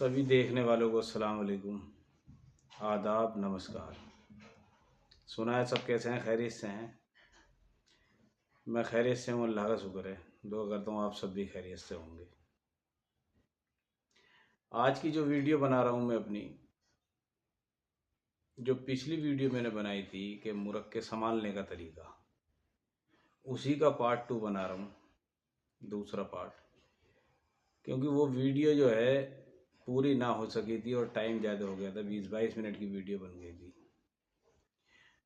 सभी देखने वालों को अस्सलाम वालेकुम, आदाब, नमस्कार। सुना है सब कैसे हैं? खैरियत से हैं? मैं खैरियत से हूँ, अल्लाह का शुक्र है। दुआ करता हूँ आप सब भी खैरियत से होंगे। आज की जो वीडियो बना रहा हूँ मैं अपनी, जो पिछली वीडियो मैंने बनाई थी कि मुरक्के संभालने का तरीका, उसी का पार्ट 2 बना रहा हूँ, दूसरा पार्ट। क्योंकि वो वीडियो जो है पूरी ना हो सकी थी और टाइम ज़्यादा हो गया था, 20-22 मिनट की वीडियो बन गई थी।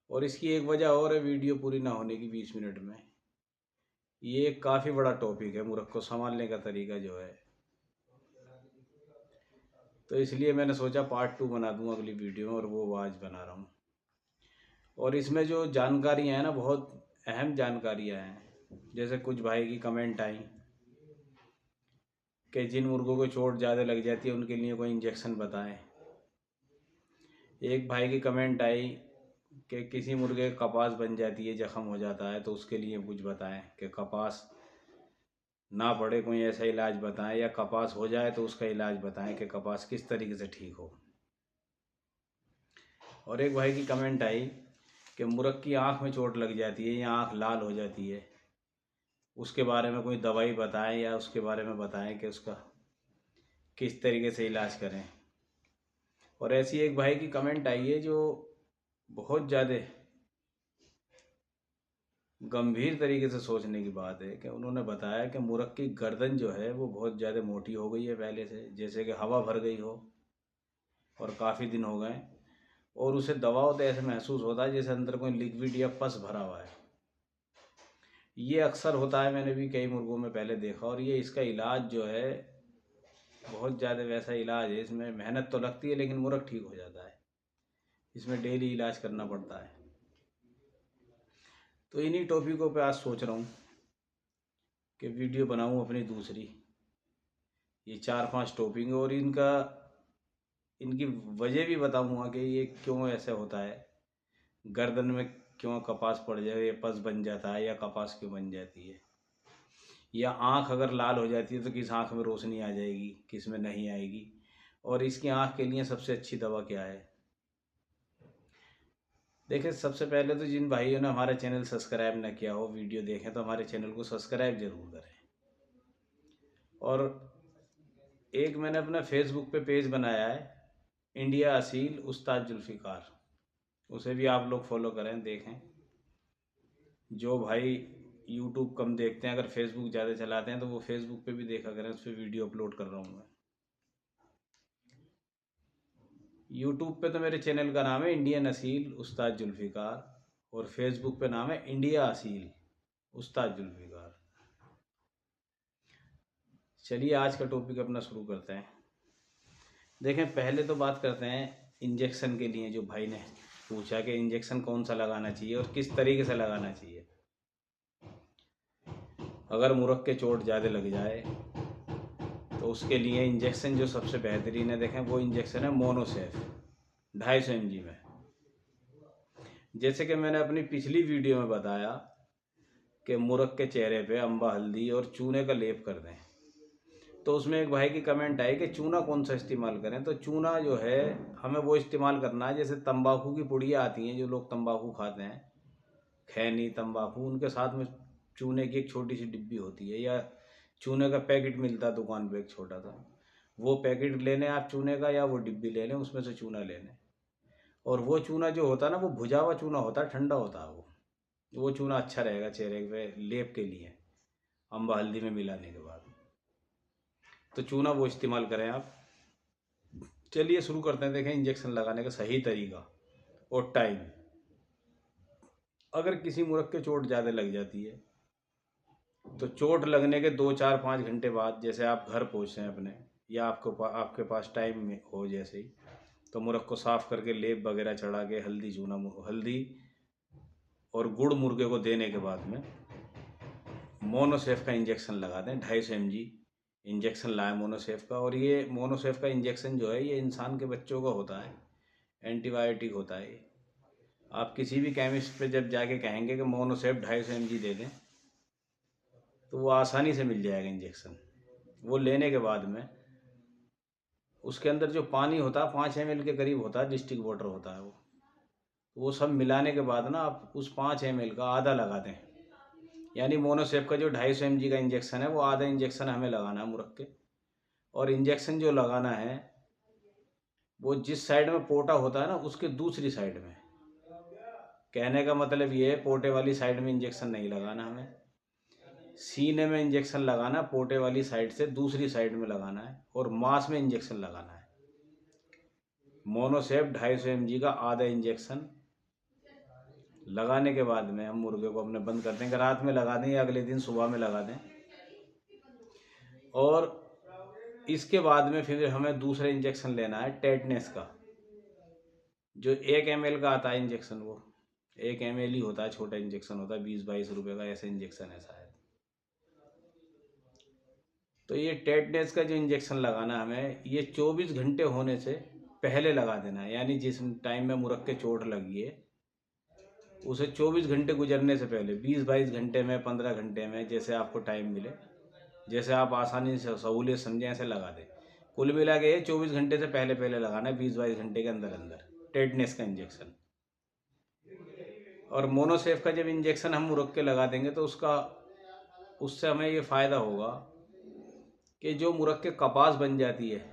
और इसकी एक वजह और है वीडियो पूरी ना होने की 20 मिनट में। ये काफ़ी बड़ा टॉपिक है, मुरक्को संभालने का तरीका जो है। तो इसलिए मैंने सोचा पार्ट 2 बना दूं अगली वीडियो में, और वो आज बना रहा हूँ। और इसमें जो जानकारियाँ हैं ना, बहुत अहम जानकारियाँ हैं। जैसे कुछ भाई की कमेंट आई कि जिन मुर्गों को चोट ज़्यादा लग जाती है उनके लिए कोई इंजेक्शन बताएं। एक भाई की कमेंट आई कि किसी मुर्गे का कपास बन जाती है, ज़ख्म हो जाता है, तो उसके लिए कुछ बताएं कि कपास ना पड़े कोई ऐसा इलाज बताएं, या कपास हो जाए तो उसका इलाज बताएं कि कपास किस तरीके से ठीक हो। और एक भाई की कमेंट आई कि मुर्ग की आँख में चोट लग जाती है या आँख लाल हो जाती है, उसके बारे में कोई दवाई बताएं, या उसके बारे में बताएं कि उसका किस तरीके से इलाज करें। और ऐसी एक भाई की कमेंट आई है जो बहुत ज़्यादा गंभीर तरीके से सोचने की बात है, कि उन्होंने बताया कि मुर्ग की गर्दन जो है वो बहुत ज़्यादा मोटी हो गई है पहले से, जैसे कि हवा भर गई हो और काफ़ी दिन हो गए, और उसे दबाव तो ऐसे महसूस होता है जैसे अंदर कोई लिक्विड या पस भरा हुआ है। ये अक्सर होता है, मैंने भी कई मुर्गों में पहले देखा। और ये इसका इलाज जो है बहुत ज़्यादा वैसा इलाज है, इसमें मेहनत तो लगती है लेकिन मुर्ग ठीक हो जाता है। इसमें डेली इलाज करना पड़ता है। तो इन्हीं टॉपिकों पे आज सोच रहा हूँ कि वीडियो बनाऊँ अपनी दूसरी। ये 4-5 टॉपिक, और इनकी वजह भी बताऊँगा कि ये क्यों ऐसे होता है, गर्दन में क्यों कपास पड़ जाए, या पस बन जाता है, या कपास क्यों बन जाती है, या आँख अगर लाल हो जाती है तो किस आँख में रोशनी आ जाएगी, किस में नहीं आएगी, और इसकी आँख के लिए सबसे अच्छी दवा क्या है। देखिए, सबसे पहले तो जिन भाइयों ने हमारा चैनल सब्सक्राइब ना किया हो, वीडियो देखें तो हमारे चैनल को सब्सक्राइब ज़रूर करें। और एक मैंने अपना फेसबुक पे पेज बनाया है, इंडिया असील उस्ताद जुल्फ़िकार, उसे भी आप लोग फॉलो करें, देखें। जो भाई यूट्यूब कम देखते हैं, अगर फेसबुक ज़्यादा चलाते हैं तो वो फेसबुक पे भी देखा करें, उस पर वीडियो अपलोड कर रहा हूँ मैं। यूट्यूब पे तो मेरे चैनल का नाम है इंडियन असील उस्ताद जुल्फ़िकार, और फेसबुक पे नाम है इंडिया असील उस्ताद जुल्फ़िकार। चलिए आज का टॉपिक अपना शुरू करते हैं। देखें, पहले तो बात करते हैं इंजेक्शन के लिए। जो भाई ने पूछा कि इंजेक्शन कौन सा लगाना चाहिए और किस तरीके से लगाना चाहिए अगर मुर्ग के चोट ज़्यादा लग जाए, तो उसके लिए इंजेक्शन जो सबसे बेहतरीन है, देखें, वो इंजेक्शन है मोनोसेफ 250 mg में। जैसे कि मैंने अपनी पिछली वीडियो में बताया कि मुर्ग के चेहरे पे अम्बा हल्दी और चूने का लेप कर दें, तो उसमें एक भाई की कमेंट आई कि चूना कौन सा इस्तेमाल करें। तो चूना जो है हमें वो इस्तेमाल करना है, जैसे तंबाकू की पुड़ियाँ आती हैं, जो लोग तंबाकू खाते हैं, खैनी तंबाकू, उनके साथ में चूने की एक छोटी सी डिब्बी होती है, या चूने का पैकेट मिलता है दुकान पे एक छोटा सा, वो पैकेट ले लें आप चूने का, या वो डिब्बी ले लें, उसमें से चूना ले लें। और वो चूना जो होता है ना, वो भुजा हुआ चूना होता है, ठंडा होता है वो चूना अच्छा रहेगा चेहरे पे लेप के लिए, अम्बा हल्दी में मिलाने के बाद। तो चूना वो इस्तेमाल करें आप। चलिए शुरू करते हैं। देखें, इंजेक्शन लगाने का सही तरीका और टाइम। अगर किसी मुर्ग के चोट ज़्यादा लग जाती है, तो चोट लगने के 2-4-5 घंटे बाद, जैसे आप घर पहुँचे अपने, या आपके पास टाइम में हो जैसे ही, तो मुर्ग को साफ़ करके लेप वगैरह चढ़ा के हल्दी और गुड़ मुर्गे को देने के बाद में मोनोसेफ का इंजेक्शन लगा दें। 250 mg इंजेक्शन लाए मोनोसेफ का। और ये मोनोसेफ का इंजेक्शन जो है, ये इंसान के बच्चों का होता है, एंटीबायोटिक होता है। आप किसी भी केमिस्ट पे जब जाके कहेंगे कि मोनोसेफ 250 mg दे दें, तो वो आसानी से मिल जाएगा इंजेक्शन। वो लेने के बाद में उसके अंदर जो पानी होता है 5 ml के करीब होता है, डिस्टिक वाटर होता है वो सब मिलाने के बाद ना आप उस 5 ml का आधा लगा दें। यानी मोनोसेप का जो 250 mg का इंजेक्शन है वो आधा इंजेक्शन हमें लगाना है मुरक्के। और इंजेक्शन जो लगाना है वो जिस साइड में पोटा होता है ना उसके दूसरी साइड में। कहने का मतलब ये है पोटे वाली साइड में इंजेक्शन नहीं लगाना हमें, सीने में इंजेक्शन लगाना, पोटे वाली साइड से दूसरी साइड में लगाना है और मांस में इंजेक्शन लगाना है। मोनोसेप 250 mg का आधा इंजेक्शन लगाने के बाद में हम मुर्गे को अपने बंद कर देंगे। रात में लगा दें या अगले दिन सुबह में लगा दें। और इसके बाद में फिर हमें दूसरा इंजेक्शन लेना है टेटनेस का, जो 1 ml का आता है इंजेक्शन। वो 1 ml ही होता है, छोटा इंजेक्शन होता है, 20-22 रुपये का ऐसा इंजेक्शन है शायद। तो ये टेटनेस का जो इंजेक्शन लगाना हमें, ये 24 घंटे होने से पहले लगा देना है। यानी जिस टाइम में मुर्गे चोट लगी है उसे 24 घंटे गुजरने से पहले, 20-22 घंटे में, 15 घंटे में, जैसे आपको टाइम मिले, जैसे आप आसानी से सहूलियत समझें ऐसे लगा दें। कुल मिला के 24 घंटे से पहले पहले लगाना है, 20-22 घंटे के अंदर अंदर टेटनेस का इंजेक्शन। और मोनोसेफ का जब इंजेक्शन हम मुर्गे लगा देंगे तो उससे हमें ये फ़ायदा होगा कि जो मुर्गे कपास बन जाती है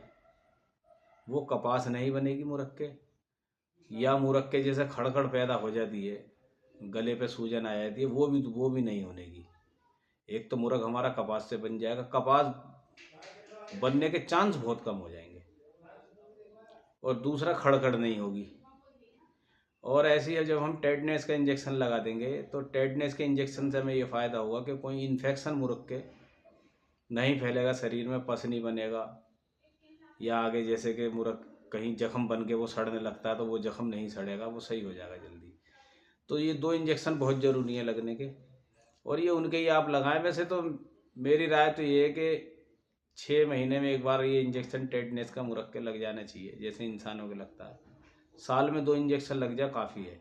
वो कपास नहीं बनेगी मुर्गे, या मुर्गे जैसे खड़खड़ पैदा हो जाती है, गले पे सूजन आ जाती है, वो भी नहीं होनेगी। एक तो मुर्ग हमारा कपास से बन जाएगा, कपास बनने के चांस बहुत कम हो जाएंगे, और दूसरा खड़खड़ नहीं होगी। और ऐसे ही जब हम टेटनेस का इंजेक्शन लगा देंगे तो टेटनेस के इंजेक्शन से हमें ये फ़ायदा होगा कि कोई इन्फेक्शन मुर्गे नहीं फैलेगा शरीर में, पस नहीं बनेगा, या आगे जैसे कि मुर्ग कहीं जख्म बन के वो सड़ने लगता है तो वो जख्म नहीं सड़ेगा, वो सही हो जाएगा जल्दी। तो ये 2 इंजेक्शन बहुत ज़रूरी है लगने के, और ये उनके ही आप लगाएं। वैसे तो मेरी राय तो ये है कि 6 महीने में एक बार ये इंजेक्शन टेटनेस का मुर्गे लग जाना चाहिए, जैसे इंसानों के लगता है। साल में 2 इंजेक्शन लग जाए काफ़ी है।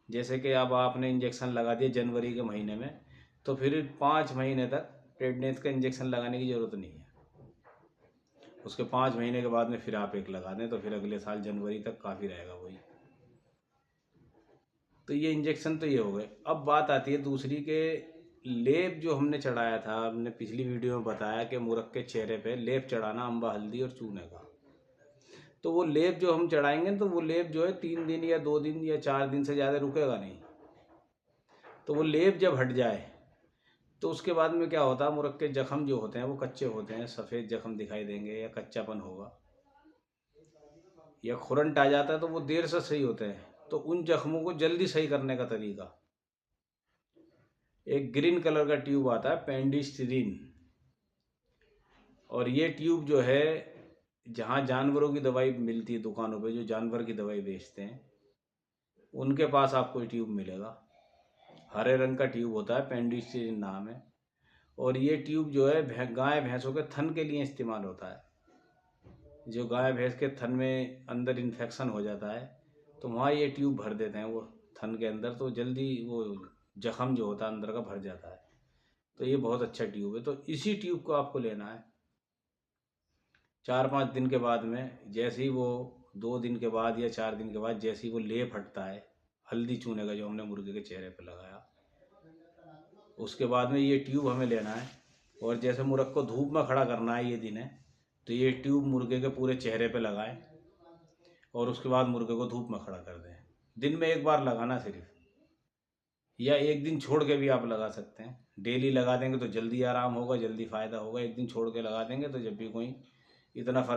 जैसे कि अब आपने इंजेक्शन लगा दिया जनवरी के महीने में, तो फिर 5 महीने तक टेटनेस का इंजेक्शन लगाने की ज़रूरत नहीं है। उसके 5 महीने के बाद में फिर आप एक लगा दें तो फिर अगले साल जनवरी तक काफ़ी रहेगा वही। तो ये इंजेक्शन तो ये हो गए। अब बात आती है दूसरी के लेप जो हमने चढ़ाया था, हमने पिछली वीडियो में बताया कि मुर्ग के चेहरे पे लेप चढ़ाना अम्बा हल्दी और चूने का। तो वो लेप जो हम चढ़ाएंगे तो वो लेप जो है 3 दिन या 2 दिन या 4 दिन से ज़्यादा रुकेगा नहीं। तो वो लेप जब हट जाए तो उसके बाद में क्या होता है, मुर्ग के जख्म जो होते हैं वो कच्चे होते हैं, सफ़ेद जख्म दिखाई देंगे या कच्चापन होगा या खुरंट आ जाता है तो वो देर से सही होते हैं। तो उन जख्मों को जल्दी सही करने का तरीका, एक ग्रीन कलर का ट्यूब आता है पेंडिस्टीरीन, और ये ट्यूब जो है जहाँ जानवरों की दवाई मिलती है दुकानों पे, जो जानवर की दवाई बेचते हैं उनके पास आपको ट्यूब मिलेगा। हरे रंग का ट्यूब होता है, पेंडिस्टीरीन नाम है। और ये ट्यूब जो है गाय भैंसों के थन के लिए इस्तेमाल होता है। जो गाय भैंस के थन में अंदर इन्फेक्शन हो जाता है तो वहाँ ये ट्यूब भर देते हैं वो थन के अंदर, तो जल्दी वो जख्म जो होता है अंदर का भर जाता है। तो ये बहुत अच्छा ट्यूब है। तो इसी ट्यूब को आपको लेना है 4-5 दिन के बाद में, जैसे ही वो 2 दिन के बाद या 4 दिन के बाद जैसे ही वो लेप हटता है हल्दी चूने का जो हमने मुर्गे के चेहरे पर लगाया, उसके बाद में ये ट्यूब हमें लेना है। और जैसे मुर्ग को धूप में खड़ा करना है, ये दिन है, तो ये ट्यूब मुर्गे के पूरे चेहरे पे लगाएं और उसके बाद मुर्गे को धूप में खड़ा कर दें। दिन में एक बार लगाना सिर्फ, या एक दिन छोड़ के भी आप लगा सकते हैं। डेली लगा देंगे तो जल्दी आराम होगा, जल्दी फ़ायदा होगा। एक दिन छोड़ के लगा देंगे तो जब भी कोई इतना फ़र्क